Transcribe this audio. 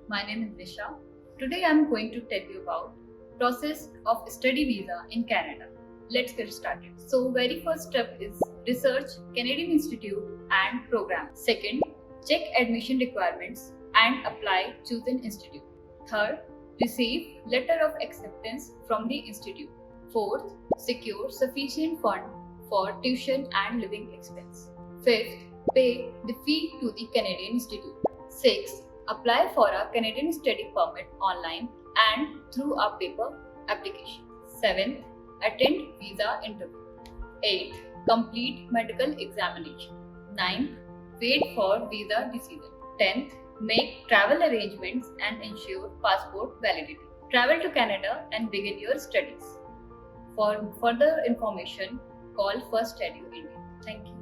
My name is Nisha. Today I am going to tell you about process of study visa in Canada. Let's get started. So very first step is research Canadian Institute and program. Second, check admission requirements and apply chosen institute. Third, receive letter of acceptance from the institute. Fourth, secure sufficient fund for tuition and living expense. Fifth, pay the fee to the Canadian Institute. Sixth, apply for a Canadian study permit online and through a paper application. 7th, attend visa interview. 8th, complete medical examination. 9th, wait for visa decision. 10th, make travel arrangements and ensure passport validity. Travel to Canada and begin your studies. For further information, call First Edu India. Thank you.